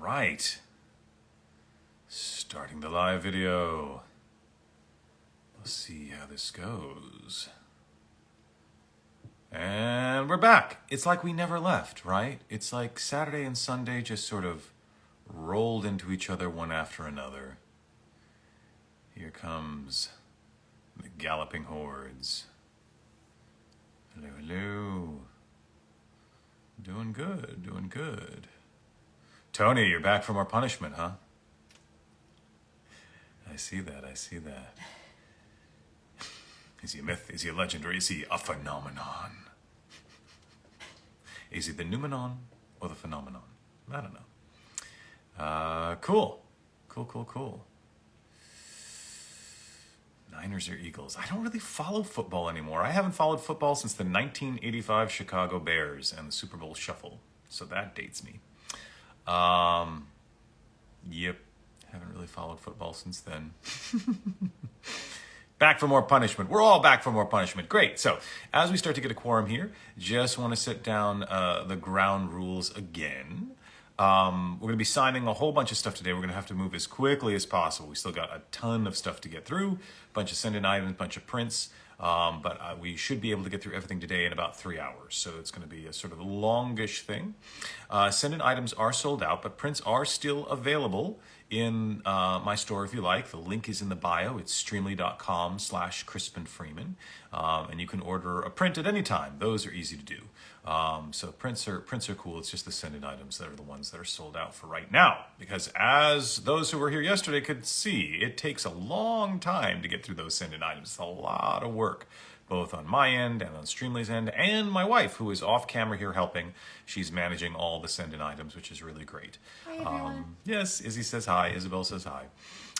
right. Starting the live video. Let's see how this goes. And we're back. It's like we never left, right? It's like Saturday and Sunday just sort of rolled into each other one after another. Here comes the galloping hordes. Hello, hello. Doing good, doing good. Tony, you're back for more punishment, huh? I see that, I see that. Is he a myth? Is he a legend? Or is he a phenomenon? Is he the noumenon or the phenomenon? I don't know. Cool. Cool. Niners or Eagles? I don't really follow football anymore. I haven't followed football since the 1985 Chicago Bears and the Super Bowl Shuffle. So that dates me. Yep. Haven't really followed football since then. Back for more punishment. We're all back for more punishment. Great. So as we start to get a quorum here, just want to set down the ground rules again. We're going to be signing a whole bunch of stuff today. We're going to have to move as quickly as possible. We still got a ton of stuff to get through, a bunch of send-in items, a bunch of prints, but we should be able to get through everything today in about 3 hours. So it's going to be a sort of longish thing. Send-in items are sold out, but prints are still available in my store if you like. The link is in the bio. It's streamily.com/Crispin Freeman. And you can order a print at any time. Those are easy to do. So prints are cool. It's just the send-in items that are the ones that are sold out for right now. Because as those who were here yesterday could see, it takes a long time to get through those send-in items. It's a lot of work, both on my end and on Streamly's end, and my wife, who is off camera here helping. She's managing all the send-in items, which is really great. Hi, everyone. Yes, Izzy says hi. Isabel says hi.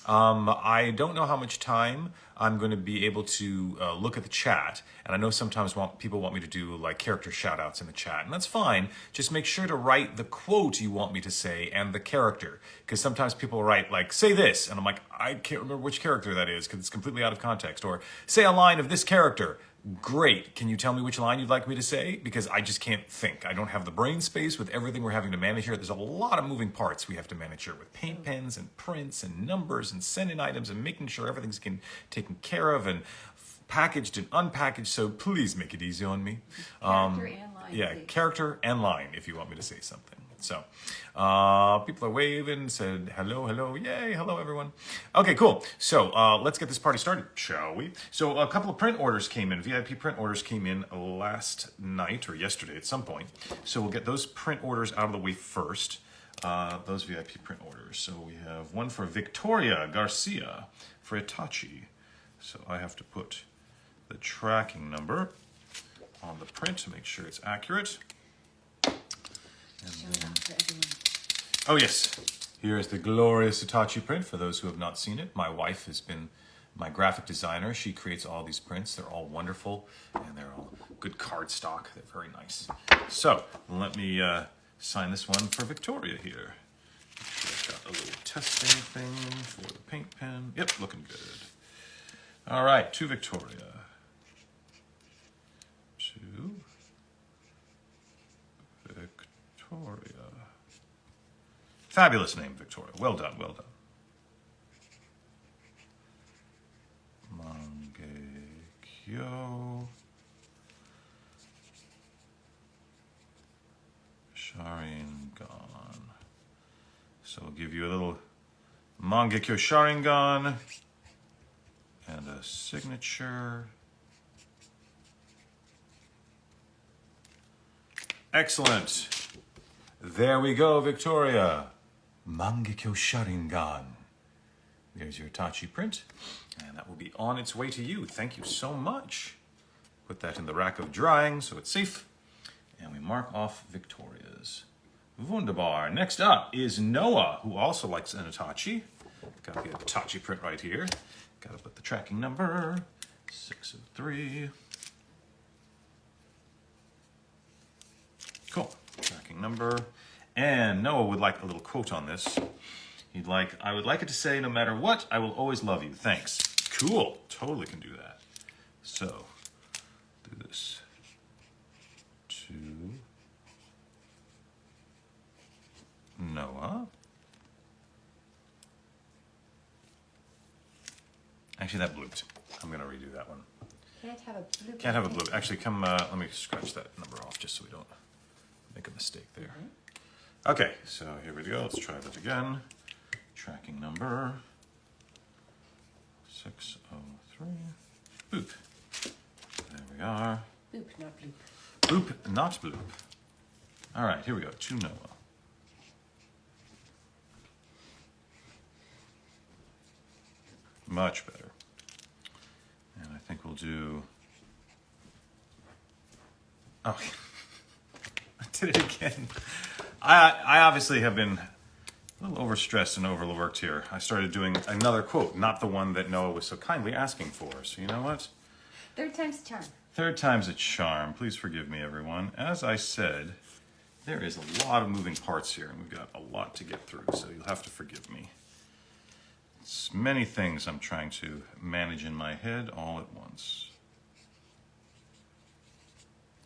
I don't know how much time I'm going to be able to look at the chat, and I know sometimes people want me to do like character shout-outs in the chat, and that's fine. Just make sure to write the quote you want me to say and the character, because sometimes people write like, say this, and I'm like, I can't remember which character that is because it's completely out of context, or say a line of this character. Great. Can you tell me which line you'd like me to say? Because I just can't think. I don't have the brain space with everything we're having to manage here. There's a lot of moving parts we have to manage here with paint pens and prints and numbers and send-in items and making sure everything's taken care of and packaged and unpackaged. So please make it easy on me. Character and line. Yeah, please. character and line if you want me to say something. So people are waving, said hello, yay, hello everyone. Okay, cool. So let's get this party started, shall we? So a couple of print orders came in, VIP print orders came in last night or yesterday at some point. So we'll get those print orders out of the way first, those VIP print orders. So we have one for Victoria Garcia for Itachi. So I have to put the tracking number on the print to make sure it's accurate. Oh yes, here is the glorious Itachi print for those who have not seen it. My wife has been my graphic designer. She creates all these prints. They're all wonderful and they're all good cardstock. They're very nice. So let me sign this one for Victoria here. I've got a little testing thing for the paint pen. Yep, looking good. All right, to Victoria. Victoria. Fabulous name, Victoria. Well done, well done. Mangekyo. Sharingan. So we'll give you a little Mangekyo Sharingan and a signature. Excellent. There we go, Victoria. Mangekyo Sharingan. There's your Itachi print, and that will be on its way to you. Thank you so much. Put that in the rack of drying so it's safe, and we mark off Victoria's. Wunderbar. Next up is Noah, who also likes an Itachi. Got the Itachi print right here. Got to put the tracking number, 603. Cool. Tracking number. And Noah would like a little quote on this. He'd like, I would like it to say, no matter what, I will always love you. Thanks. Cool. Totally can do that. So, do this. To Noah. Actually, that blooped. I'm going to redo that one. Can't have a bloop. Can't have a bloop. Actually, come, let me scratch that number off just so we don't make a mistake there. Okay, so here we go. Let's try that again. Tracking number 603. Boop. There we are. Boop, not bloop. Boop, not bloop. All right, here we go. To Noah. Much better. And I think we'll do... Oh, I did it again. I obviously have been a little overstressed and overworked here. I started doing another quote, not the one that Noah was so kindly asking for. So you know what? Third time's the charm. Third time's a charm. Please forgive me, everyone. As I said, there is a lot of moving parts here, and we've got a lot to get through, so you'll have to forgive me. It's many things I'm trying to manage in my head all at once.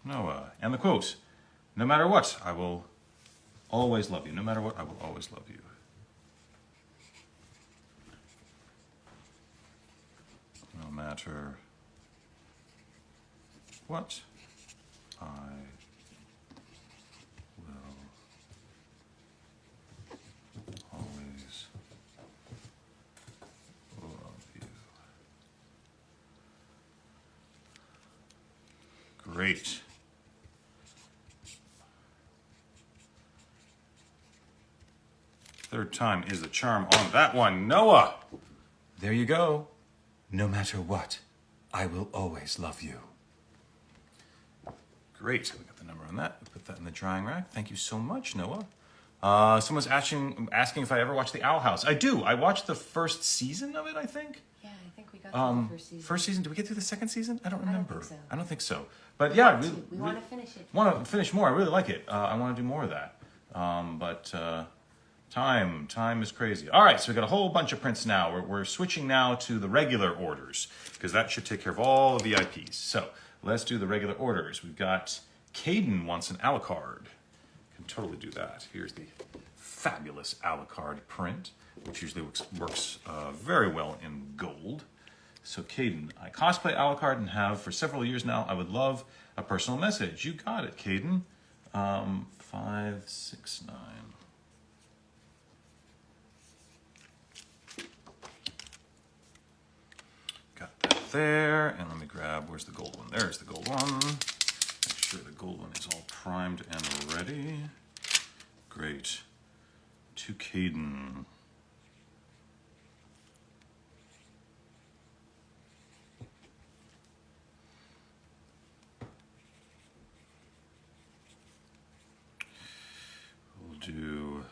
Noah, and the quote, no matter what, I will always love you. No matter what, I will always love you. No matter what, I will always love you. Great. Third time is the charm on that one. Noah! There you go. No matter what, I will always love you. Great. We got the number on that. Put that in the drying rack. Thank you so much, Noah. Someone's asking if I ever watched The Owl House. I do. I watched the first season of it, I think. Yeah, I think we got through the first season. First season? Did we get through the second season? I don't remember. I don't think so. I don't think so. But yeah, We want to finish it. Want to finish more. I really like it. I want to do more of that. Time is crazy. All right, so we got a whole bunch of prints now. We're switching now to the regular orders because that should take care of all the VIPs. So let's do the regular orders. We've got Caden wants an Alucard. Can totally do that. Here's the fabulous Alucard print, which usually works very well in gold. So Caden, I cosplay Alucard and have for several years now. I would love a personal message. You got it, Caden. 569. Got that there, and let me grab, where's the gold one? There's the gold one. Make sure the gold one is all primed and ready. Great. To Caden. We'll do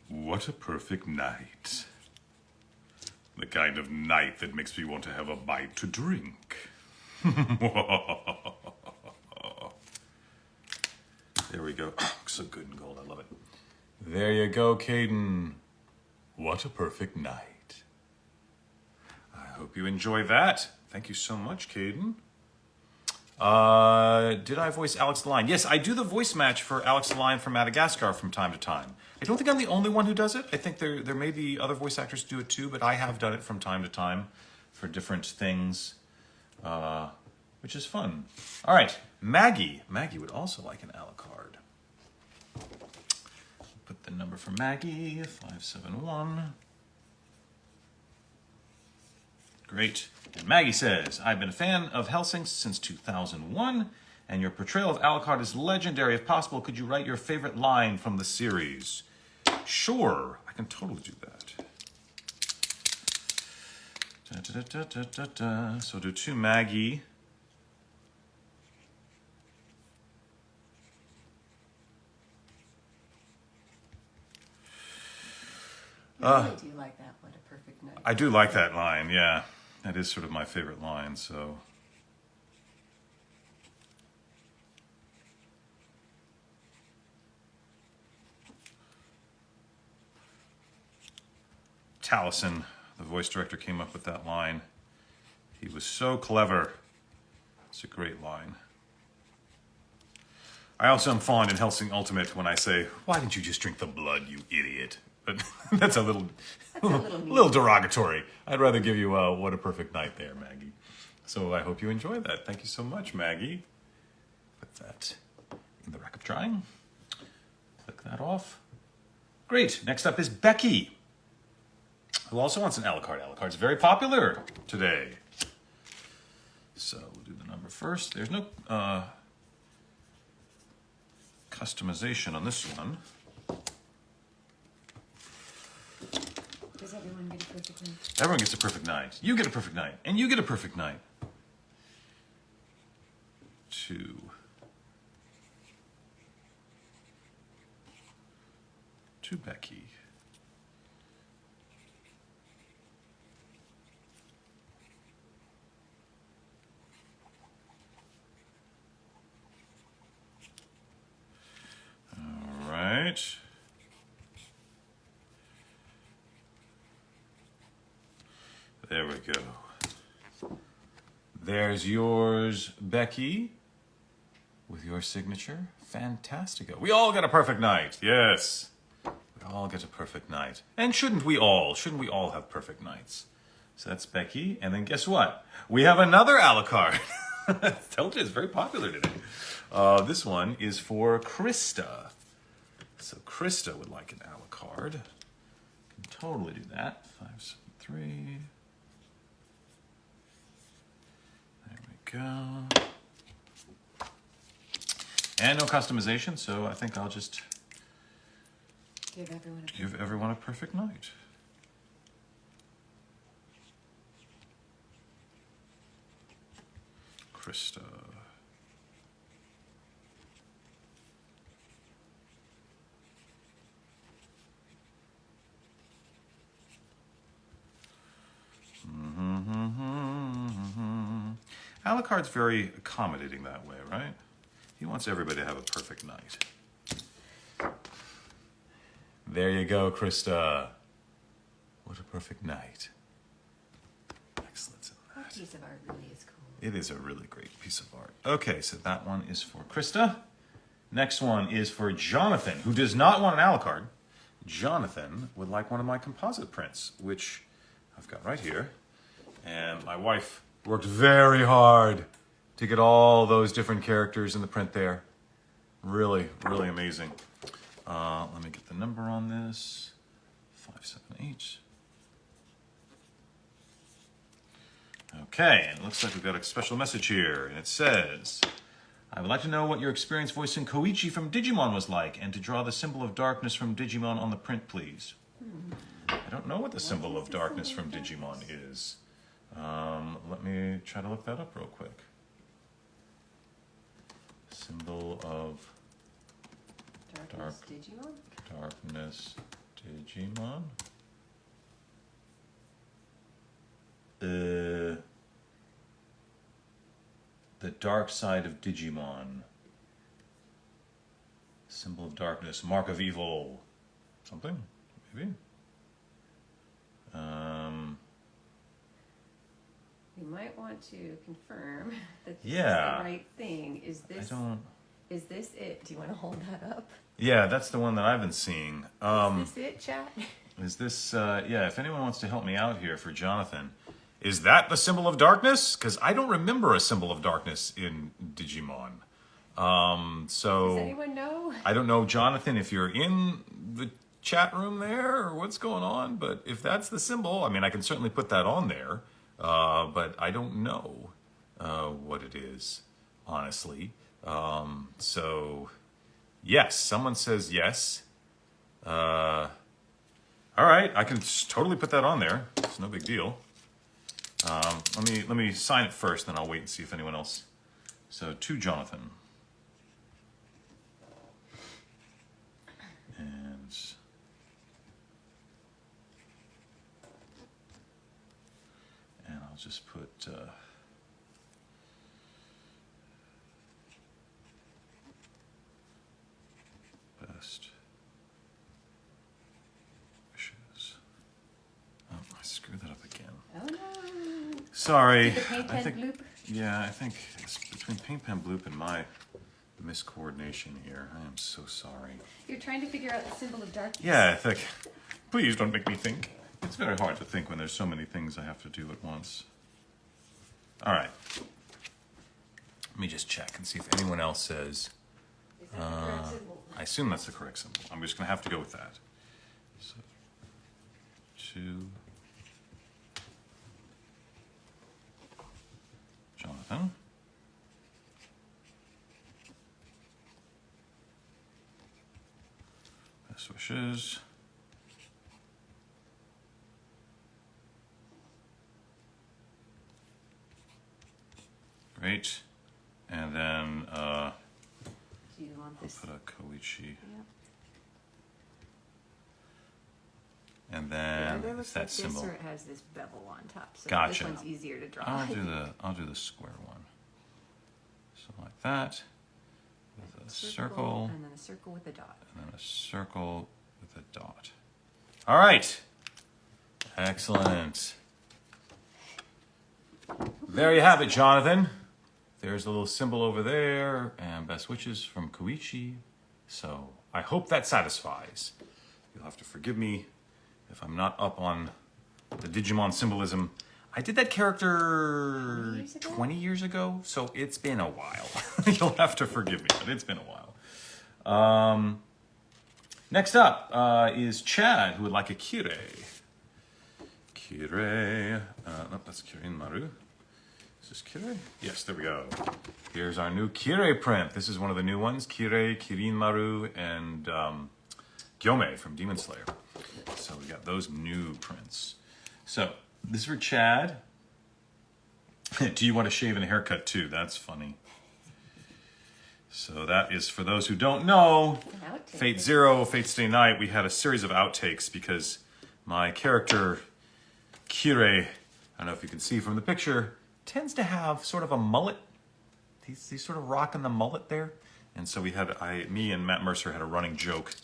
What a Perfect Night. The kind of night that makes me want to have a bite to drink. There we go. Oh, so good in gold. I love it. There you go, Caden. What a perfect night. I hope you enjoy that. Thank you so much, Caden. Did I voice Alex the Lion? Yes, I do the voice match for Alex the Lion from Madagascar from time to time. I don't think I'm the only one who does it. I think there may be other voice actors who do it too, but I have done it from time to time for different things, which is fun. All right, Maggie. Maggie would also like an Alucard. Put the number for Maggie, 571. Great. And Maggie says, I've been a fan of Hellsing since 2001, and your portrayal of Alucard is legendary. If possible, could you write your favorite line from the series? Sure, I can totally do that. So do to Maggie. I really do like that. What a perfect night. I do like that line, yeah. That is sort of my favorite line, so. Taliesin, the voice director, came up with that line. He was so clever. It's a great line. I also am fond in Hellsing Ultimate when I say, why didn't you just drink the blood, you idiot? But that's a little, mean. little derogatory. I'd rather give you a what a perfect night there, Maggie. So I hope you enjoy that. Thank you so much, Maggie. Put that in the rack of drying. Click that off. Great. Next up is Becky, who also wants an Alucard. Alucard's very popular today. So we'll do the number first. There's no customization on this one. Does everyone get a perfect night? Everyone gets a perfect night. You get a perfect night. And you get a perfect night. 2. To Becky. All right. There we go. There's yours, Becky, with your signature. Fantastico. We all get a perfect night. Yes. We all get a perfect night. And shouldn't we all? Shouldn't we all have perfect nights? So that's Becky. And then guess what? We have another Alucard. Told you it's very popular today. This one is for Krista. So Krista would like an Alucard. Can totally do that. 5, 7, 3. There we go. And no customization, so I think I'll just give everyone a perfect night. Krista. Alucard's very accommodating that way, right? He wants everybody to have a perfect night. There you go, Krista. What a perfect night. Excellence in that. That piece of art really is cool. It is a really great piece of art. Okay, so that one is for Krista. Next one is for Jonathan, who does not want an Alucard. Jonathan would like one of my composite prints, which I've got right here. And my wife worked very hard to get all those different characters in the print there. Really, really amazing. Let me get the number on this. 578. Okay, and it looks like we've got a special message here, and it says, I would like to know what your experience voicing Koichi from Digimon was like, and to draw the symbol of darkness from Digimon on the print, please. I don't know what the symbol of darkness from Digimon is. Let me try to look that up real quick. Symbol of darkness Digimon. The dark side of Digimon. Symbol of darkness, mark of evil. Something, maybe. We might want to confirm that this is Yeah. the right thing. Is this it? Do you want to hold that up? Yeah, that's the one that I've been seeing. Is this it, chat? Is this, yeah, if anyone wants to help me out here for Jonathan, is that the symbol of darkness? Because I don't remember a symbol of darkness in Digimon. So Does anyone know? I don't know, Jonathan, if you're in the chat room there or what's going on, but if that's the symbol, I mean, I can certainly put that on there, but I don't know what it is, honestly. So, yes, someone says yes. All right, I can totally put that on there. It's no big deal. Let me sign it first, then I'll wait and see if anyone else. So, to Jonathan. And I'll just put best wishes. Oh, I screwed that up again. Oh no. Sorry. The paint pen bloop? Yeah, I think it's between paint pen bloop and my miscoordination here. I am so sorry. You're trying to figure out the symbol of darkness. Yeah, I think Please don't make me think. It's very hard to think when there's so many things I have to do at once. All right. Let me just check and see if anyone else says. Is that the correct symbol? I assume that's the correct symbol. I'm just going to have to go with that. So, 2. Jonathan. Best wishes. Great. And then Do you want I'll this? put a Koichi. Yep. And The then other it's looks that like symbol. this, or it has this bevel on top. So Gotcha. this one's easier to draw. I'll do the square one. So like that. With a circle. And then a circle with a dot. And then a circle with a dot. All right. Excellent. There you have it, Jonathan. There's a little symbol over there, and best wishes from Koichi. So I hope that satisfies. You'll have to forgive me if I'm not up on the Digimon symbolism. I did that character 20 years ago, so it's been a while. You'll have to forgive me, but it's been a while. Next up is Chad, who would like a Kirei. Kirei. No, that's Kirin Maru. Is this Kirei? Yes, there we go. Here's our new Kirei print. This is one of the new ones. Kirei, Kirin Maru, and Gyomei from Demon Slayer. So we got those new prints. So this is for Chad. Do you want to shave and a haircut too? That's funny. So that is for those who don't know. Fate Zero, Fate Stay Night. We had a series of outtakes because my character Kirei, I don't know if you can see from the picture, tends to have sort of a mullet. He's sort of rocking the mullet there. And so me and Matt Mercer had a running joke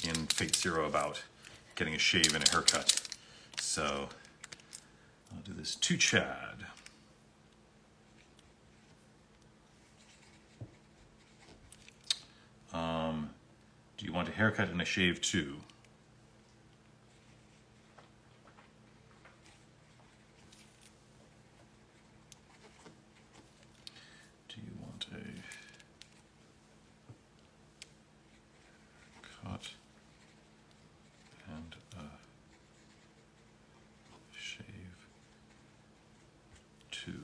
in Fate Zero about getting a shave and a haircut. So I'll do this to Chad. Do you want a haircut and a shave too? Do you want a cut and a shave too?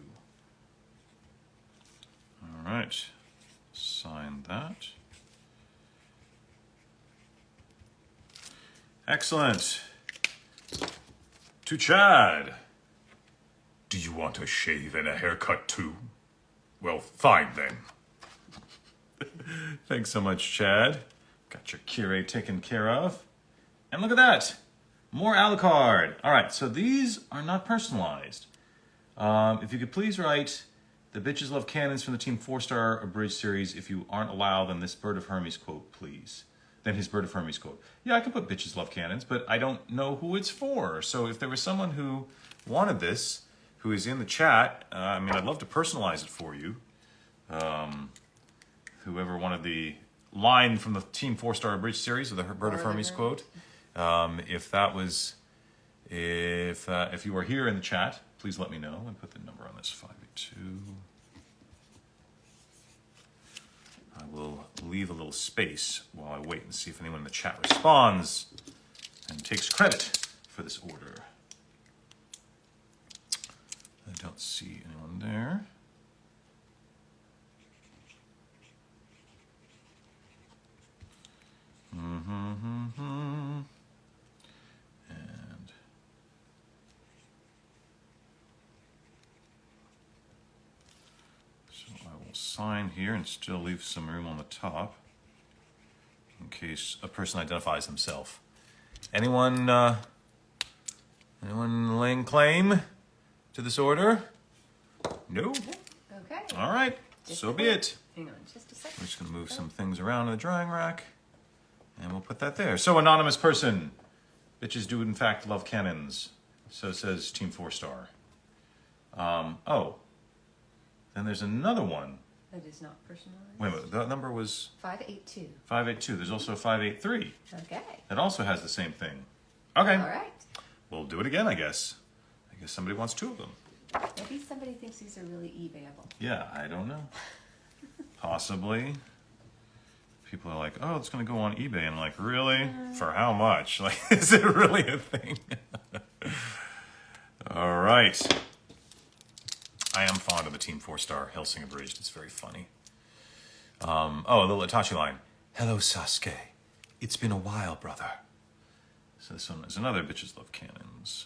All right, sign that. Excellent. To Chad. Do you want a shave and a haircut too? Well, fine then. Thanks so much, Chad. Got your Kirei taken care of. And look at that. More Alucard. All right, so these are not personalized. If you could please write the bitches love cannons from the Team 4-star abridged series. If you aren't allowed, then this Bird of Hermes quote, please. Then his Bird of Hermes quote. Yeah, I could put bitches love cannons, but I don't know who it's for. So if there was someone who wanted this, who is in the chat, I mean, I'd love to personalize it for you. Whoever wanted the line from the Team 4-star abridged series of the Bird of Hermes quote. If you are here in the chat, please let me know and put the number on this 582. I will leave a little space while I wait and see if anyone in the chat responds and takes credit for this order. I don't see anyone there. And so I will sign here and still leave some room on the top in case a person identifies themselves. Anyone laying claim to this order? No? Okay. All right, so be it. Hang on just a second. We're just going to move some things around in the drying rack, and we'll put that there. So, anonymous person, bitches do in fact love cannons. So says Team 4-star. Oh, then there's another one. That is not personalized. Wait a minute, that number was 582. 582. There's also 583. Okay. That also has the same thing. Okay. All right. We'll do it again, I guess. I guess somebody wants 2 of them. Maybe somebody thinks these are really eBayable. Yeah, I don't know. Possibly. People are like, oh, it's going to go on eBay. And I'm like, really? For how much? Like, is it really a thing? All right. I am fond of the Team 4-star Hellsing Abridged. It's very funny. Oh, a little Itachi line. Hello, Sasuke. It's been a while, brother. So this one is another Bitches Love Cannons.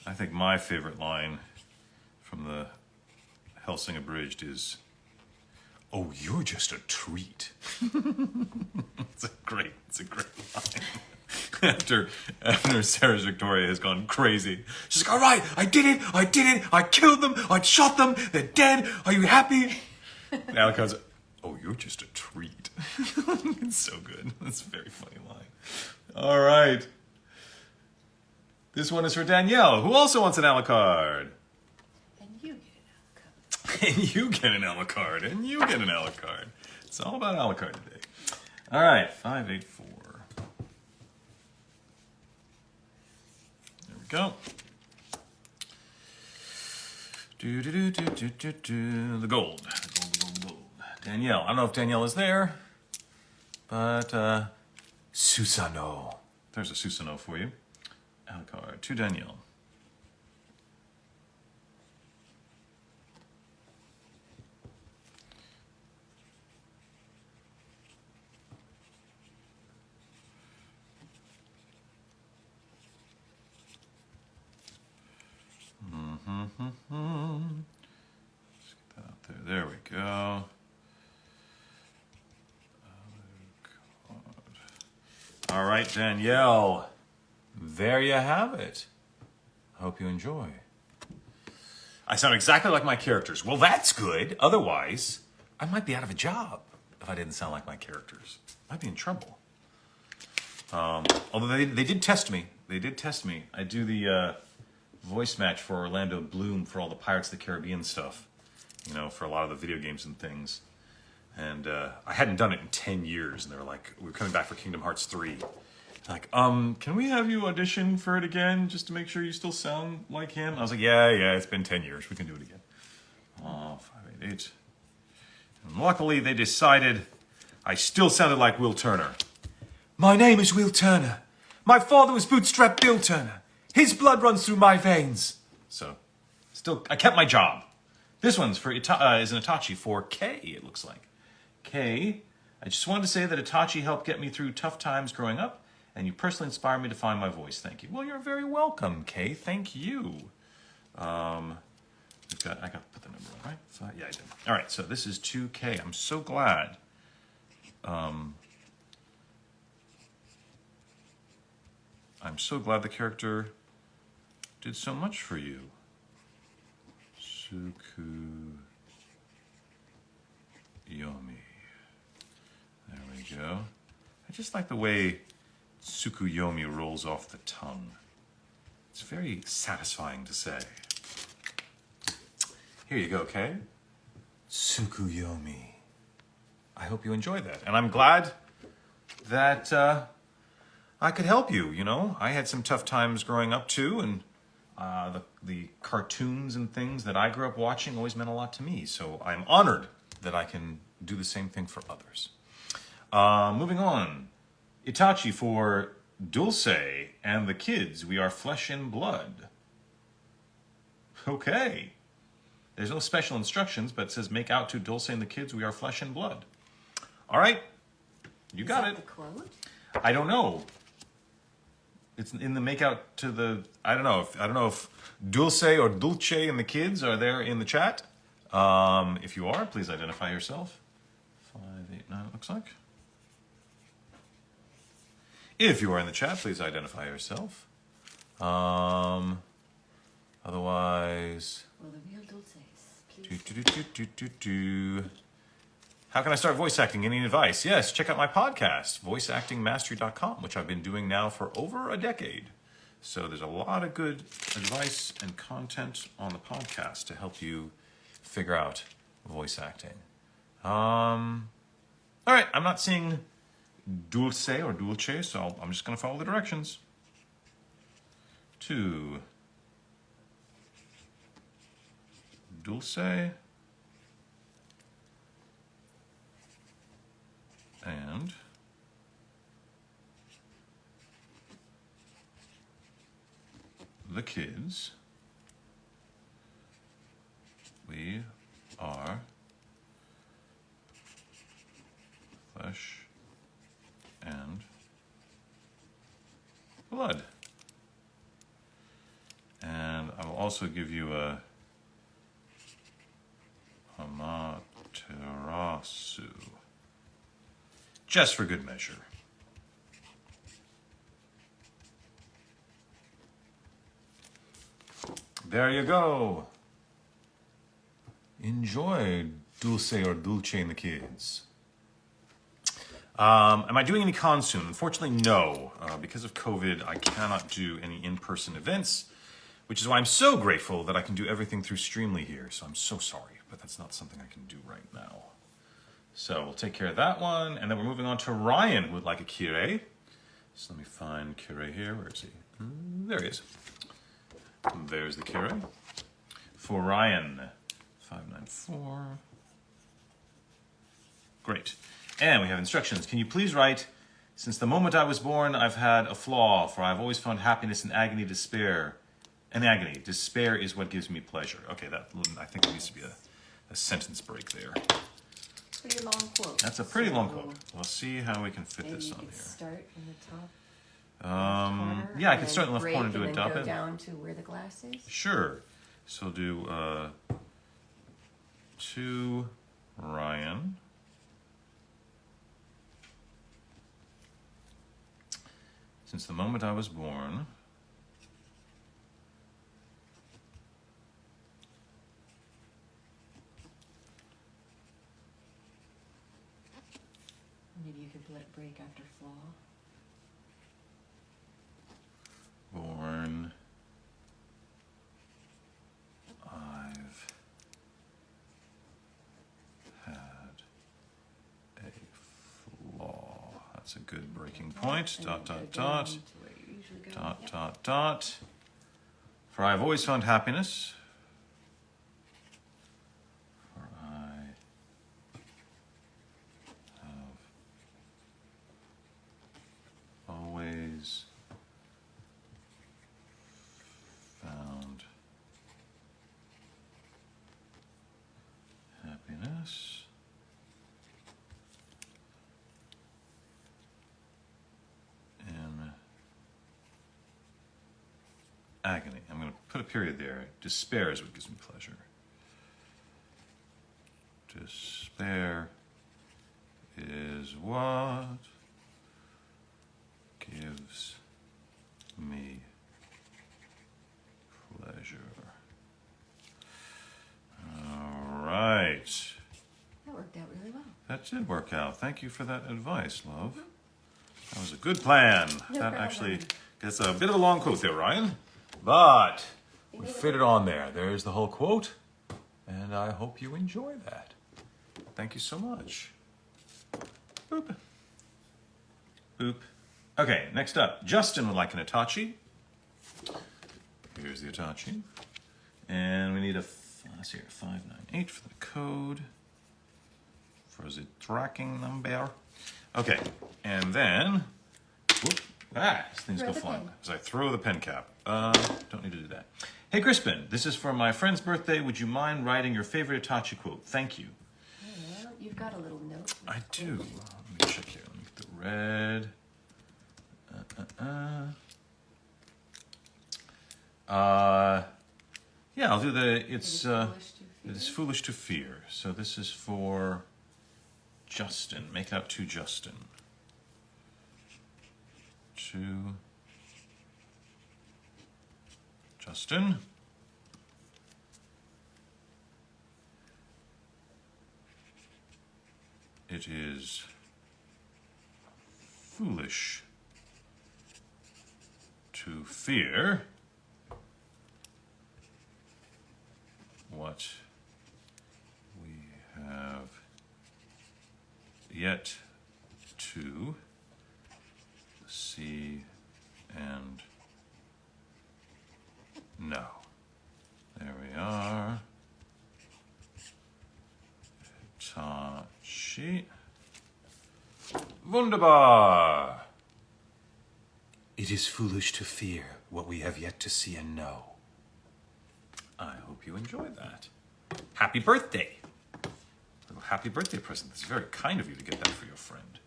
I think my favorite line from the Hellsing Abridged is, "Oh, you're just a treat." It's a great line. After Sarah's Victoria has gone crazy, she's like, "All right, I did it, I killed them, I shot them, they're dead. Are you happy?" And Alucard's, "Oh, you're just a treat." It's so good. It's a very funny line. All right. This one is for Danielle, who also wants an Alucard. And you get an Alucard. And you get an Alucard. And you get an Alucard. It's all about Alucard today. All right, 584. There we go. The gold. Danielle. I don't know if Danielle is there, but Susanoo. There's a Susanoo for you. Alucard to Danielle. Let's get that out there. There we go. Alucard. All right, Danielle. There you have it. I hope you enjoy. I sound exactly like my characters. Well, that's good. Otherwise, I might be out of a job if I didn't sound like my characters. I'd be in trouble. Although they did test me. They did test me. I do the voice match for Orlando Bloom for all the Pirates of the Caribbean stuff. You know, for a lot of the video games and things. And I hadn't done it in 10 years. And they were like, we were coming back for Kingdom Hearts 3. Like, can we have you audition for it again just to make sure you still sound like him? I was like, yeah, it's been 10 years. We can do it again. Oh, 588. And luckily, they decided I still sounded like Will Turner. My name is Will Turner. My father was Bootstrap Bill Turner. His blood runs through my veins. So, still, I kept my job. This one's for is an Itachi for K, it looks like. K, I just wanted to say that Itachi helped get me through tough times growing up. And you personally inspire me to find my voice. Thank you. Well, you're very welcome, Kay. Thank you. I got to put the number on, right? So, yeah, I did. All right, so this is 2K. I'm so glad. I'm so glad the character did so much for you. Suku Yomi. There we go. I just like the way Tsukuyomi rolls off the tongue. It's very satisfying to say. Here you go, Kay. Tsukuyomi. I hope you enjoy that. And I'm glad that I could help you, you know. I had some tough times growing up too, and the cartoons and things that I grew up watching always meant a lot to me. So I'm honored that I can do the same thing for others. Moving on. Itachi for Dulce and the kids. We are flesh and blood. Okay. There's no special instructions, but it says make out to Dulce and the kids. We are flesh and blood. All right. You got it. Is that the quote? I don't know. It's in the make out to the. I don't know if Dulce or Dulce and the kids are there in the chat. If you are, please identify yourself. 589. It looks like. If you are in the chat, please identify yourself. Otherwise... Well, the real Dulces, please. How can I start voice acting? Any advice? Yes, check out my podcast, voiceactingmastery.com, which I've been doing now for over a decade. So there's a lot of good advice and content on the podcast to help you figure out voice acting. All right, I'm not seeing dulce or dulce, so I'm just going to follow the directions. 2. Dulce. And the kids. We are flesh and blood. And I will also give you a Amaterasu, just for good measure. There you go. Enjoy Dulce or Dulce and the kids. Am I doing any cons soon? Unfortunately, no. Because of COVID, I cannot do any in-person events, which is why I'm so grateful that I can do everything through Streamily here. So I'm so sorry, but that's not something I can do right now. So we'll take care of that one. And then we're moving on to Ryan, who would like a Kirei. So let me find Kirei here. Where is he? There he is. There's the Kirei. For Ryan, 594. Great. And we have instructions. Can you please write, since the moment I was born, I've had a flaw, for I've always found happiness in agony, despair. In agony, despair is what gives me pleasure. Okay, that I think there needs to be a sentence break there. Pretty long quote. That's a pretty long quote. We'll see how we can fit this on here. Start in the top. Yeah, I can start in the left corner and do a dot go it. down to where the glass is. Sure. So we'll do to Ryan. Since the moment I was born, maybe you could let it break after flaw. Born, I've had a flaw. That's a good breaking point. Dot, dot, dot. Dot, dot, dot. For I have always found happiness. For I have always found happiness in agony. I'm going to put a period there. Despair is what gives me pleasure. Despair is what gives me pleasure. All right. That worked out really well. That did work out. Thank you for that advice, love. That was a good plan. No That problem. actually gets a bit of a long quote there, Ryan. But we fit it on there. There's the whole quote. And I hope you enjoy that. Thank you so much. Boop. Boop. Okay, next up. Justin would like an Itachi. Here's the Itachi. And we need a, let's see here, 598 for the code. For the tracking number. Okay, and then, whoop, these things go flying as I throw the pen cap. Don't need to do that. Hey Crispin, this is for my friend's birthday. Would you mind writing your favorite Itachi quote? Thank you. Well, you've got a little note. I do. Let me check here. Let me get the red. Yeah, I'll do the, it is foolish to fear. So this is for Justin. Make it out to Justin. To Justin. It is foolish to fear what we have yet to see and know. There we are. Itachi. Wunderbar! It is foolish to fear what we have yet to see and know. I hope you enjoyed that. Happy birthday! A little happy birthday present. It's very kind of you to get that for your friend.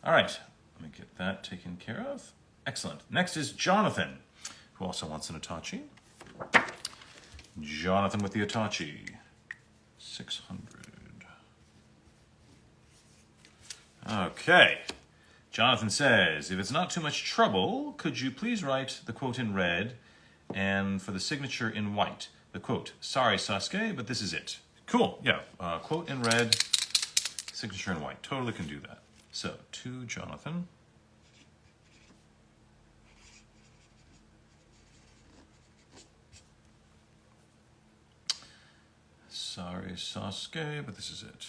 All right, let me get that taken care of. Excellent. Next is Jonathan, who also wants an Itachi. Jonathan with the Itachi. 600. Okay. Jonathan says, if it's not too much trouble, could you please write the quote in red and for the signature in white? The quote, sorry Sasuke, but this is it. Cool, yeah. Quote in red, signature in white. Totally can do that. So, to Jonathan. Sorry Sasuke, but this is it.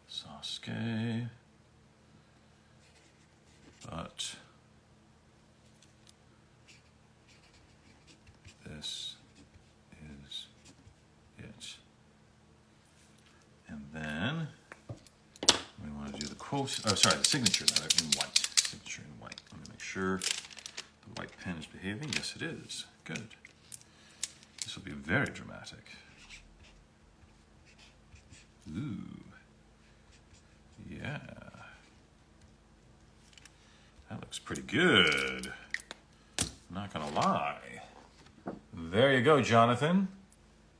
Sasuke, but this is it. And then we want to do the quote, oh sorry, the signature in white. Signature in white. Let me make sure the white pen is behaving. Yes, it is. Good. This will be very dramatic. Ooh. Yeah. That looks pretty good. Not gonna lie. There you go, Jonathan.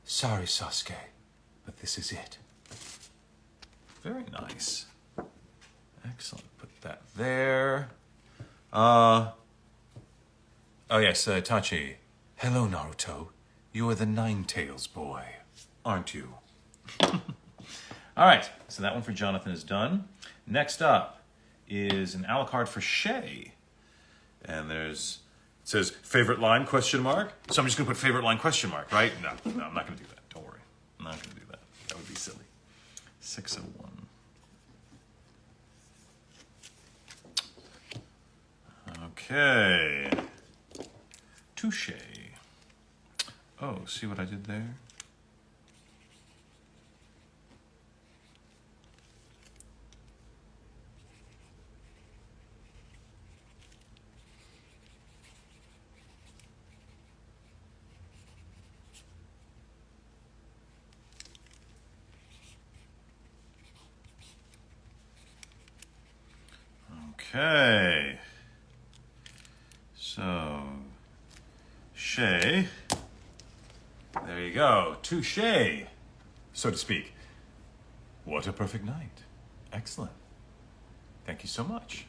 Sorry, Sasuke, but this is it. Very nice. Excellent. Put that there. Oh yes, Itachi. Hello, Naruto. You are the Nine-Tails boy, aren't you? All right, so that one for Jonathan is done. Next up is an Alucard for Shay. And it says, favorite line, question mark. So I'm just gonna put favorite line, question mark, right? No, I'm not gonna do that, don't worry. I'm not gonna do that, that would be silly. 601. Okay. Touche. Oh, see what I did there? Okay. So, Shay. There you go. Touche, so to speak. What a perfect night. Excellent. Thank you so much.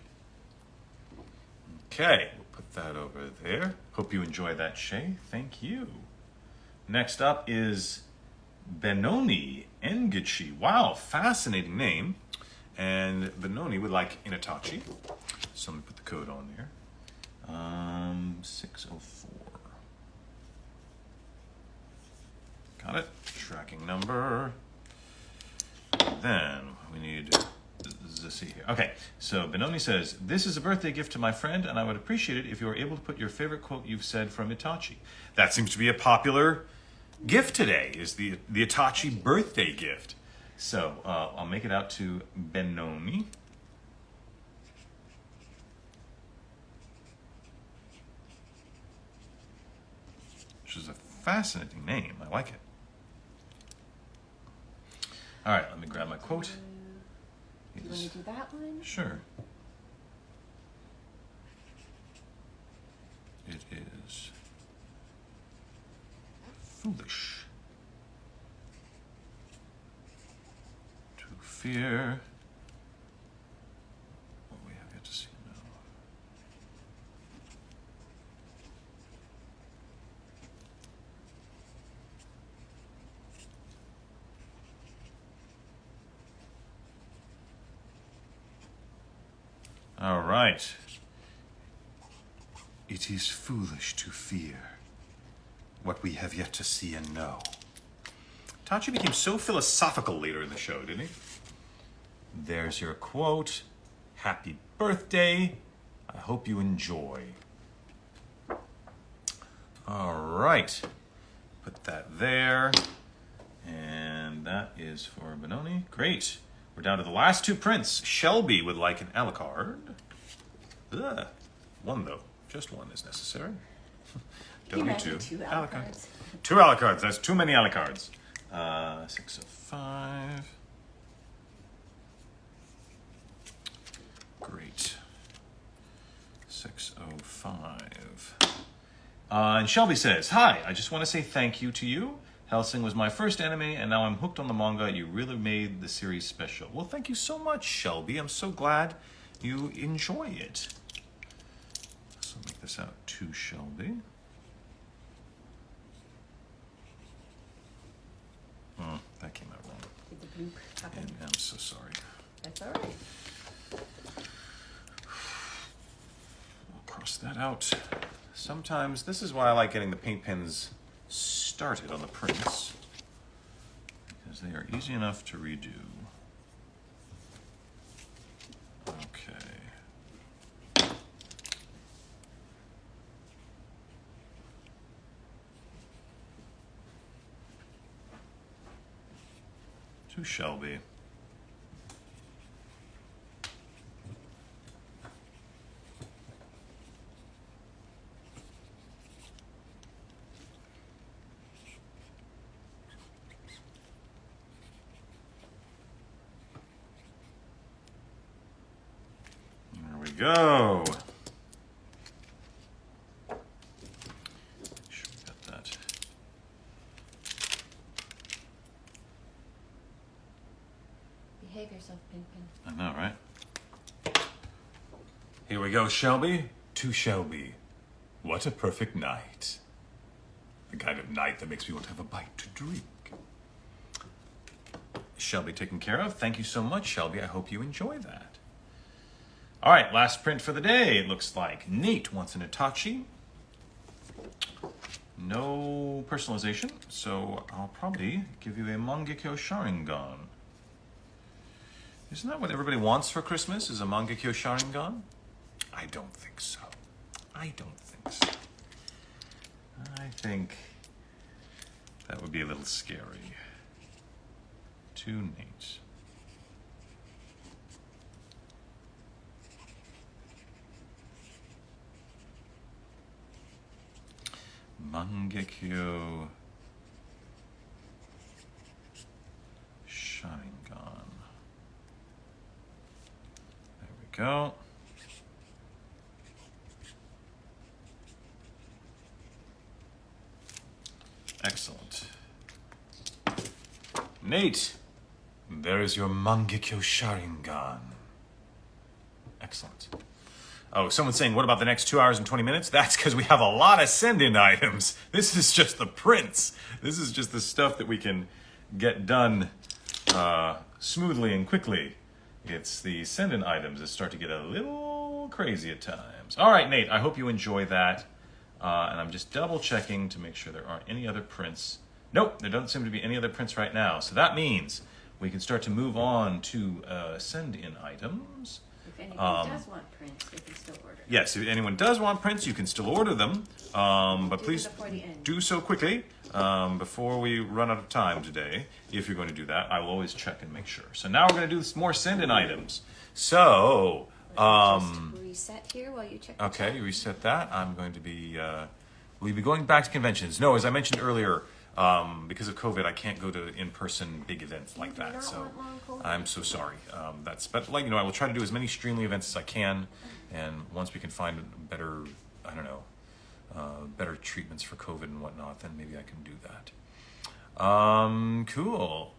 Okay, we'll put that over there. Hope you enjoy that, Shay. Thank you. Next up is Benoni Engichi. Wow, fascinating name. And Benoni would like an Itachi. So let me put the code on there. 604. Got it. Tracking number. Then we need Zissy here. Okay, so Benoni says, this is a birthday gift to my friend, and I would appreciate it if you were able to put your favorite quote you've said from Itachi. That seems to be a popular gift today, is the Itachi birthday gift. So I'll make it out to Benoni. Which is a fascinating name. I like it. All right, let me grab my quote. Do you want to do that one? Sure. It is foolish to fear what we have yet to see now. All right. It is foolish to fear what we have yet to see and know. Itachi became so philosophical later in the show, didn't he? There's your quote. Happy birthday. I hope you enjoy. All right. Put that there. And that is for Benoni. Great. We're down to the last two prints. Shelby would like an Alucard. Ugh. One, though. Just one is necessary. W2. Two Alucards. Two Alucards. That's too many Alucards. 6 of 5. Great. 605. And Shelby says, "Hi, I just want to say thank you to you. Hellsing was my first anime, and now I'm hooked on the manga. You really made the series special." Well, thank you so much, Shelby. I'm so glad you enjoy it. So make this out to Shelby. That came out wrong. Did the bloop happen? And I'm so sorry. That's all right. We'll cross that out. Sometimes, this is why I like getting the paint pens started on the prints, because they are easy enough to redo. Okay. To Shelby. There we go. Make sure we got that. Behave yourself, Pinpin. I know, right? Here we go, Shelby. To Shelby. What a perfect night. The kind of night that makes me want to have a bite to drink. Shelby taken care of. Thank you so much, Shelby. I hope you enjoy that. All right, last print for the day, it looks like. Nate wants an Itachi. No personalization, so I'll probably give you a Mangekyo Sharingan. Isn't that what everybody wants for Christmas, is a Mangekyo Sharingan? I don't think so. I don't think so. I think that would be a little scary. To Nate. Mangekyo Sharingan. There we go. Excellent. Nate, there is your Mangekyo Sharingan. Excellent. Oh, someone's saying, what about the next 2 hours and 20 minutes? That's because we have a lot of send-in items. This is just the prints. This is just the stuff that we can get done smoothly and quickly. It's the send-in items that start to get a little crazy at times. All right, Nate, I hope you enjoy that. And I'm just double-checking to make sure there aren't any other prints. Nope, there doesn't seem to be any other prints right now. So that means we can start to move on to send-in items. If anyone does want prints, they can still order. Yes, if anyone does want prints, you can still order them. But please do so quickly before we run out of time today. If you're going to do that, I will always check and make sure. So now we're going to do more send-in items. So, just reset here while you check. okay, you reset that. I'm going to be, we'll be going back to conventions. No, as I mentioned earlier, because of COVID, I can't go to in-person big events like that. So I'm so sorry. But like, I will try to do as many Streamily events as I can. And once we can find better, I don't know, better treatments for COVID and whatnot, then maybe I can do that. Cool.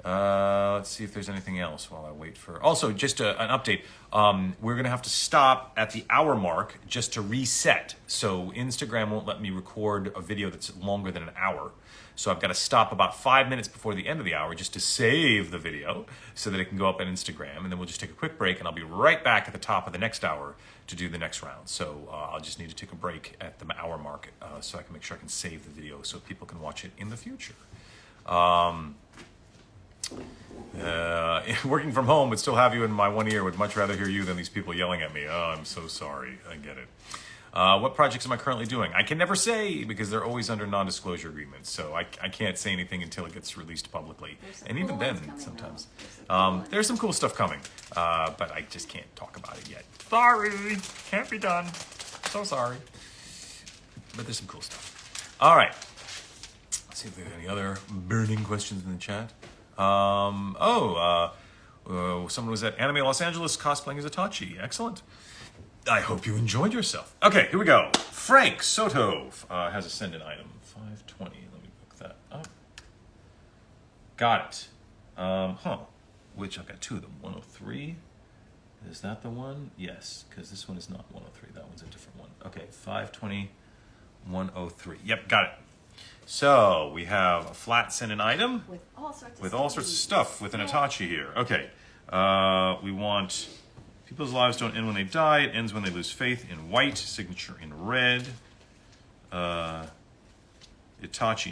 Let's see if there's anything else while I wait for... Also, just an update. We're going to have to stop at the hour mark just to reset. So Instagram won't let me record a video that's longer than an hour. So I've got to stop about 5 minutes before the end of the hour just to save the video so that it can go up on Instagram. And then we'll just take a quick break, and I'll be right back at the top of the next hour to do the next round. So I'll just need to take a break at the hour mark so I can make sure I can save the video so people can watch it in the future. Working from home, but still have you in my one ear. Would much rather hear you than these people yelling at me. Oh, I'm so sorry. I get it. What projects am I currently doing? I can never say because they're always under non-disclosure agreements. So I can't say anything until it gets released publicly. And even then, sometimes. There's some cool stuff coming, but I just can't talk about it yet. Sorry. Can't be done. So sorry. But there's some cool stuff. All right. Let's see if there's any other burning questions in the chat. Someone was at Anime Los Angeles cosplaying as Itachi. Excellent. I hope you enjoyed yourself. Okay, here we go. Frank Soto has a send-in item. 520. Let me look that up. Got it. Which I've got two of them. 103. Is that the one? Yes, because this one is not 103. That one's a different one. Okay, 520, 103. Yep, got it. So we have a flat send-in item With all sorts of stuff with an Itachi here. Okay, we want people's lives don't end when they die. It ends when they lose faith in white. Signature in red. Itachi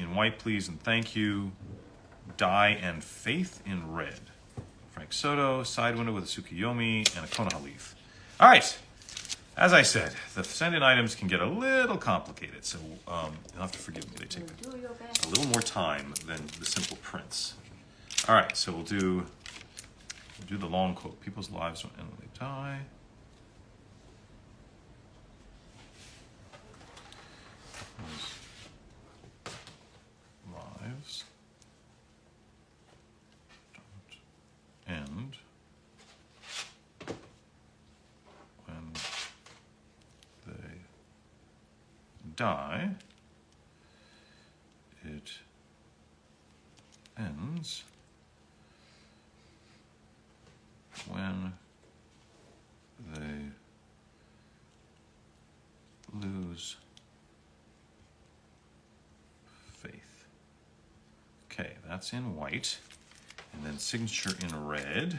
in white, please, and thank you. Die and faith in red. Frank Soto, side window with a Tsukiyomi and a Konoha leaf. All right. As I said, the send-in items can get a little complicated, so you'll have to forgive me. They take a little more time than the simple prints. All right, so we'll do the long quote. People's lives don't end when they die. People's lives don't end when they die. It ends when they lose faith. Okay, that's in white. And then signature in red.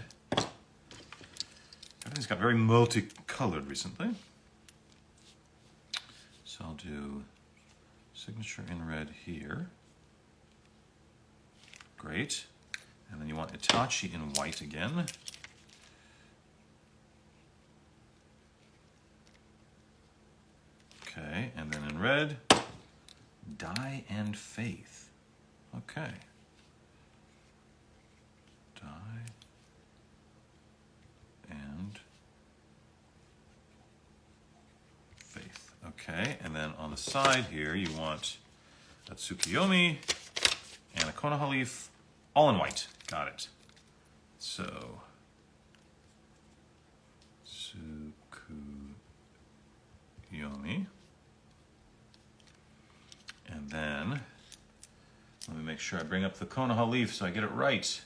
Everything's got very multicolored recently. So I'll do signature in red here. Great. And then you want Itachi in white again. Okay, and then in red, die and faith. Okay. Die and faith. Okay, and then on the side here, you want a Tsukiyomi and a Konoha leaf, all in white. Got it. So, Tsukuyomi. And then, let me make sure I bring up the Konoha leaf so I get it right.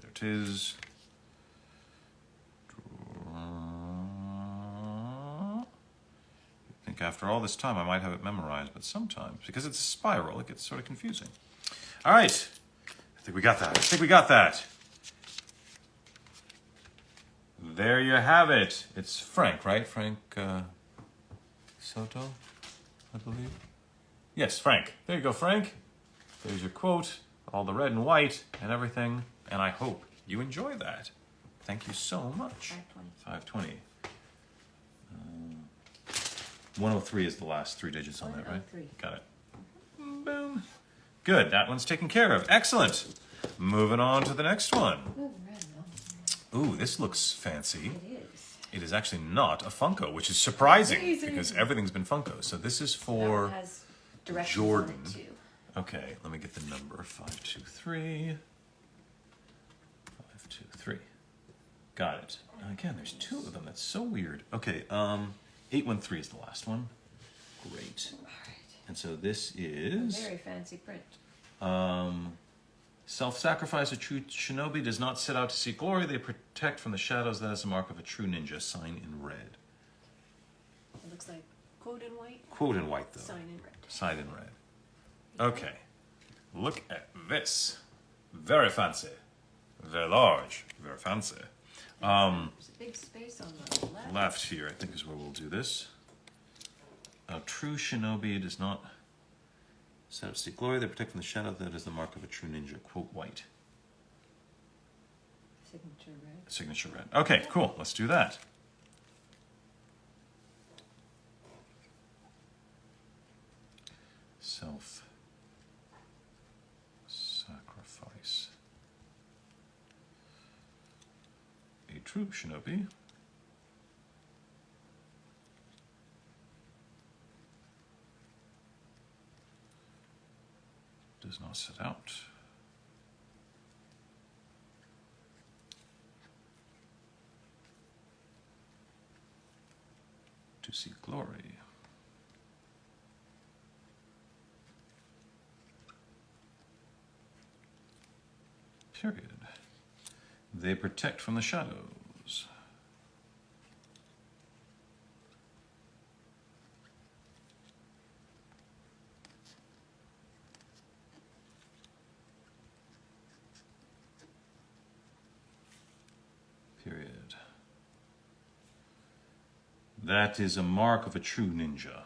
There it is. I think after all this time I might have it memorized, but sometimes, because it's a spiral, it gets sort of confusing. All right. I think we got that. There you have it. It's Frank, right? Frank Soto, I believe. Yes, Frank. There you go, Frank. There's your quote, all the red and white and everything, and I hope you enjoy that. Thank you so much. 520. 103 is the last three digits on that, right? Got it. Boom. Good, that one's taken care of. Excellent. Moving on to the next one. Ooh, this looks fancy. It is. It is actually not a Funko, which is surprising because everything's been Funko. So this is for Jordan. Okay, let me get the number. 523. 523. Got it. Again, there's two of them. That's so weird. Okay, 813 is the last one. Great. All right. And so this is A very fancy print. Self-sacrifice, a true shinobi does not set out to seek glory. They protect from the shadows. That is the mark of a true ninja. Sign in red. It looks like quote in white. Quote in white, though. Sign in red. Sign in red. Okay. Look at this. Very fancy. Very large. Very fancy. There's a big space on the left. Left here, I think, is where we'll do this. A true shinobi does not set out to seek glory. They protect from the shadow. That is the mark of a true ninja. Quote white. Signature red. Signature red. Okay, cool. Let's do that. Self-sacrifice. A true shinobi does not set out to seek glory. Period. They protect from the shadows. Period. That is a mark of a true ninja.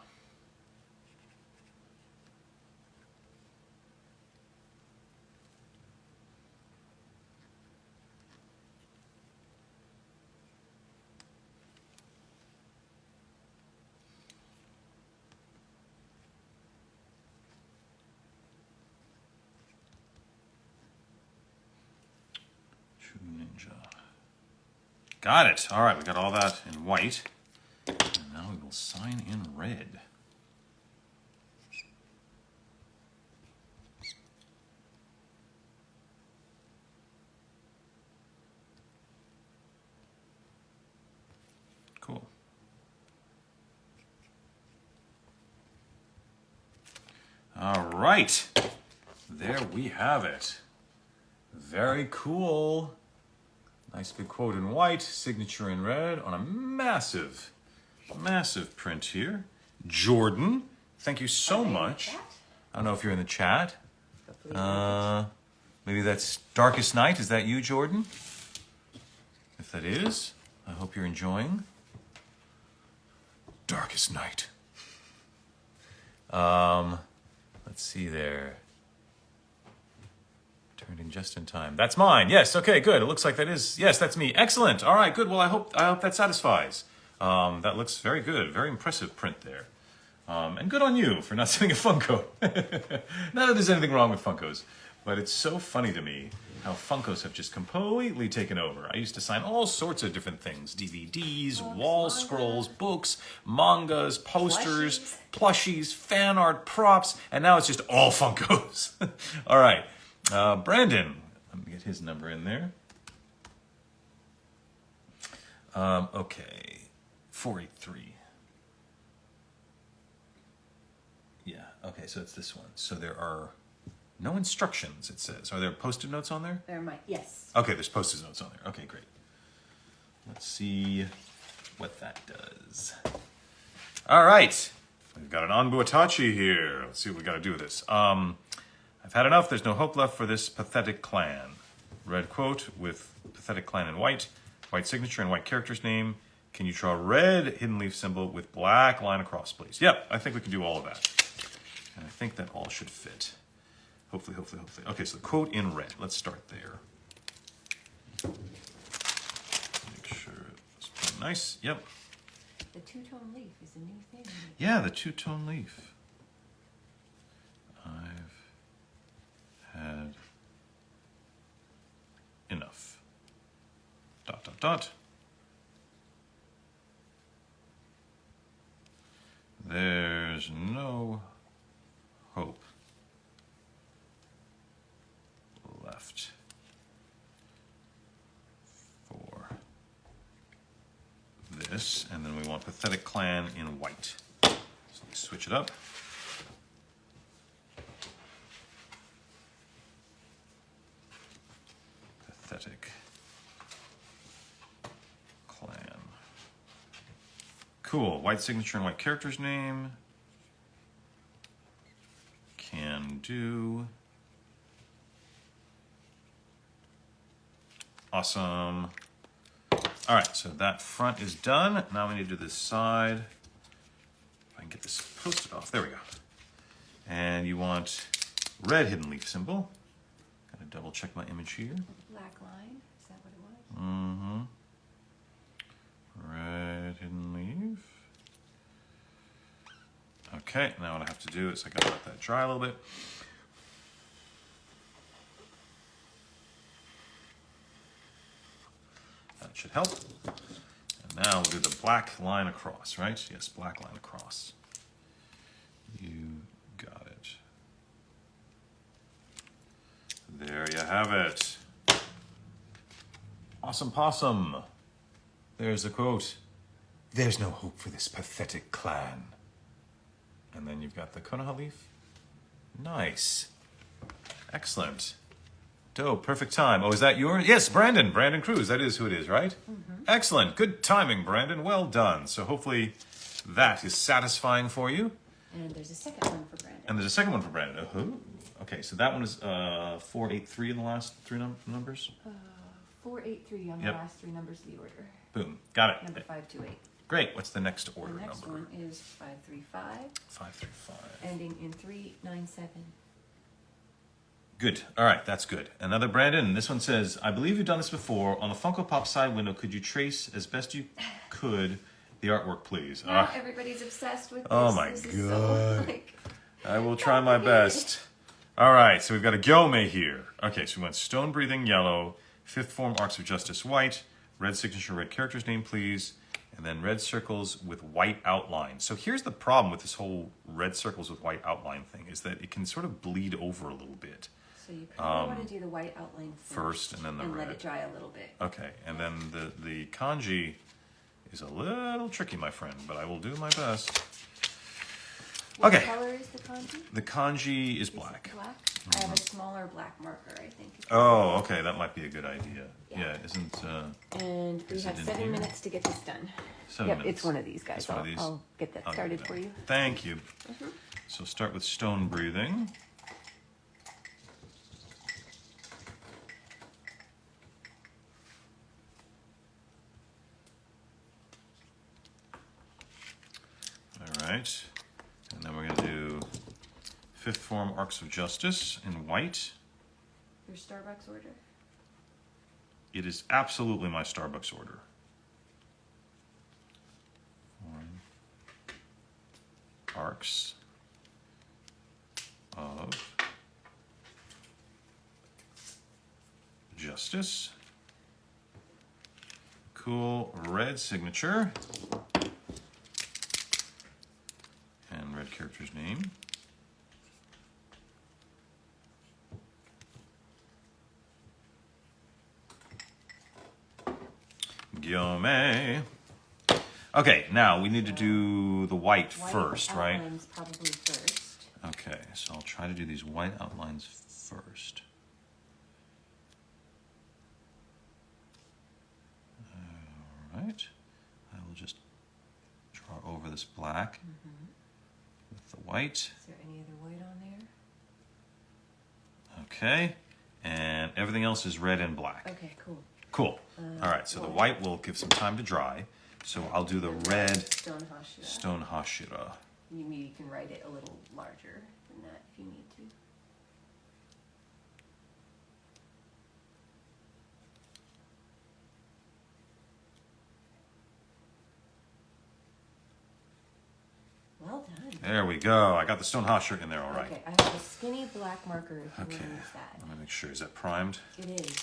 True ninja. Got it. All right, we got all that in white. And now we will sign in red. Cool. All right. There we have it. Very cool. Nice big quote in white, signature in red on a massive print here. Jordan, thank you so much. I don't know if you're in the chat. Maybe that's Darkest Night. Is that you, Jordan? If that is, I hope you're enjoying Darkest Night. Let's see there. Turned in just in time. That's mine. Yes. Okay. Good. It looks like that is. Yes, that's me. Excellent. All right. Good. Well, I hope that satisfies. That looks very good. Very impressive print there. And good on you for not sending a Funko. Not that there's anything wrong with Funkos, but it's so funny to me how Funkos have just completely taken over. I used to sign all sorts of different things: DVDs, wall scrolls, books, mangas, posters, plushies, fan art, props, and now it's just all Funkos. All right. Brandon, let me get his number in there. Okay, 483. Yeah, okay, so it's this one. So there are no instructions, it says. Are there post-it notes on there? There might, yes. Okay, there's post-it notes on there. Okay, great. Let's see what that does. All right, we've got an Anbu Itachi here. Let's see what we got to do with this. I've had enough. There's no hope left for this pathetic clan. Red quote with pathetic clan in white. White signature and white character's name. Can you draw a red hidden leaf symbol with black line across, please? Yep, I think we can do all of that. And I think that all should fit. Hopefully, hopefully, hopefully. Okay, so the quote in red. Let's start there. Make sure it's pretty nice. Yep. The two-tone leaf is a new thing. Yeah, the two-tone leaf. I've had enough. ... There's no hope left for this. And then we want pathetic clan in white. So let's switch it up. pathetic clan. Cool. White signature and white character's name. Can do. Awesome. All right, so that front is done. Now we need to do this side. If I can get this posted off. There we go. And you want red hidden leaf symbol. Gotta double check my image here. Black line, is that what it was? Mm-hmm. Red hidden leaf. Okay, now what I have to do is I gotta let that dry a little bit. That should help. And now we'll do the black line across, right? Yes, black line across. You got it. There you have it. Awesome possum. There's a quote. There's no hope for this pathetic clan. And then you've got the Konoha leaf. Nice. Excellent. Dope. Perfect time. Oh, is that yours? Yes, Brandon. Brandon Cruz. That is who it is, right? Mm-hmm. Excellent. Good timing, Brandon. Well done. So hopefully that is satisfying for you. And there's a second one for Brandon. And there's a second one for Brandon. Oh, okay, so that one is 483 in the last three numbers? 483 on the last three numbers of the order. Boom. Got it. Number 528. Great. What's the next order number? The next number? one is 535. 535. Ending in 397. Good. All right, that's good. Another Brandon. This one says, I believe you've done this before. On the Funko Pop side window, could you trace as best you could the artwork, please? Not everybody's obsessed with this. Oh my this God. is so, I will try my best. All right, so we've got a Gyomei here. Okay, so we went Stone Breathing yellow, Fifth Form Arcs of Justice white, red signature red character's name, please, and then red circles with white outline. So here's the problem with this whole red circles with white outline thing is that it can sort of bleed over a little bit. So you probably want to do the white outline first and then the red. let it dry a little bit. Okay, and then the kanji is a little tricky, my friend, but I will do my best. What Okay. color is the kanji? The kanji is black. Black? I have a smaller black marker, I think. Oh, okay, that might be a good idea. Yeah, isn't... And we is have it in 7 here? minutes to get this done. 7 Yep, minutes. it's one of these guys. It's one of these? I'll get that I'll started get for that. you. Thank you. So start with stone breathing. All right. And then we're going to do Fifth Form Arcs of Justice in white. Your Starbucks order? It is absolutely my Starbucks order. Arcs of Justice. Cool. Red signature. And red character's name. Gyomei. Okay, now we need to do the white first, right? Outlines probably first. Okay, so I'll try to do these white outlines first. All right. I will just draw over this black with the white. Is there any other white on there? Okay, and everything else is red and black. Okay, cool. Cool. All right, so the white will give some time to dry. So I'll do the red Stone Hashira. You can write it a little larger than that if you need to. Well done. There we go. I got the Stone Hashira in there, all right. Okay, I have a skinny black marker if you want to use that. Let me make sure. Is that primed? It is.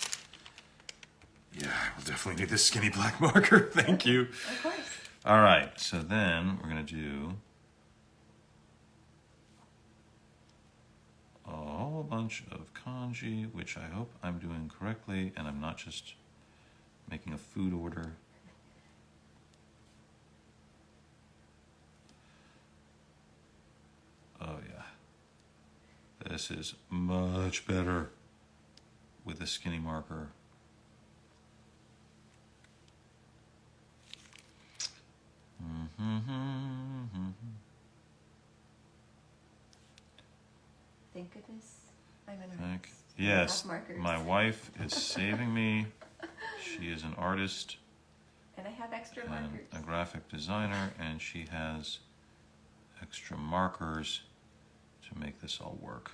Yeah, I will definitely need this skinny black marker. Thank you. Of course. All right, so then we're going to do a whole bunch of kanji, which I hope I'm doing correctly, and I'm not just making a food order. Oh, yeah. This is much better with a skinny marker. Thank goodness I'm an Thank artist. yes, I have markers. my wife is saving me. She is an artist And I have extra and markers. a graphic designer, and she has extra markers to make this all work.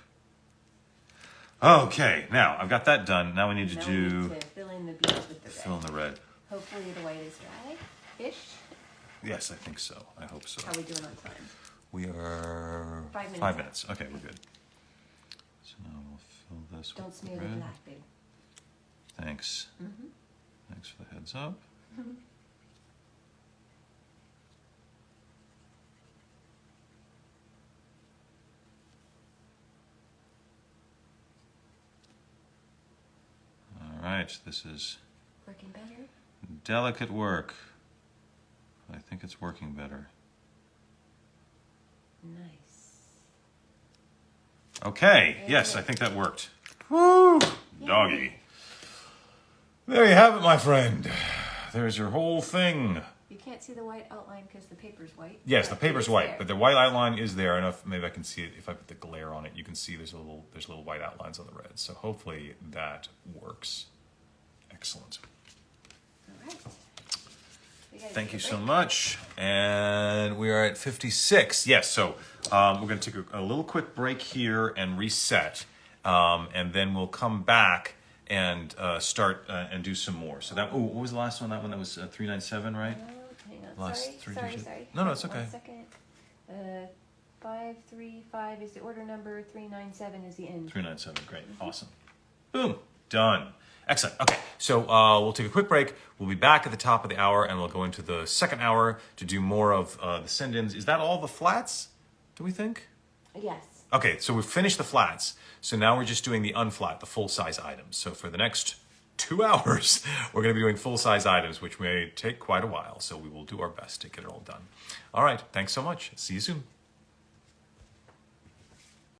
Okay, now I've got that done. Now we need to Now do we need to fill in the beads with the red. fill in the red. Hopefully the white is dry-ish. Yes, I think so. I hope so. How are we doing on time? We are 5 minutes. 5 minutes. Okay, we're good. So now we'll fill this Don't with smear the the red. black, babe. Thanks. Mm-hmm. Thanks for the heads up. All right, this is Working better? delicate work. I think it's working better. Nice. Okay, yes, I think that worked. Woo! Doggy. There you have it, my friend. There's your whole thing. You can't see the white outline because the paper's white. Yes, the but paper's it's white, there. but the white outline is there. Enough, maybe I can see it if I put the glare on it. You can see there's little white outlines on the red. So hopefully that works. Excellent. All right. Thank you so much. And we are at 56. Yes, so we're going to take a little quick break here and reset. And then we'll come back and start and do some more. So that, what was the last one? That one that was 397, right? Hang on. Last Sorry. three Sorry. digits. Sorry. No, it's okay. 1 second. 535 is the order number. 397 is the end. 397, great, awesome. Boom, done. Excellent, okay, so we'll take a quick break. We'll be back at the top of the hour and we'll go into the second hour to do more of the send-ins. Is that all the flats, do we think? Yes. Okay, so we've finished the flats. So now we're just doing the unflat, the full-size items. So for the next 2 hours, we're gonna be doing full-size items, which may take quite a while. So we will do our best to get it all done. All right, thanks so much. See you soon.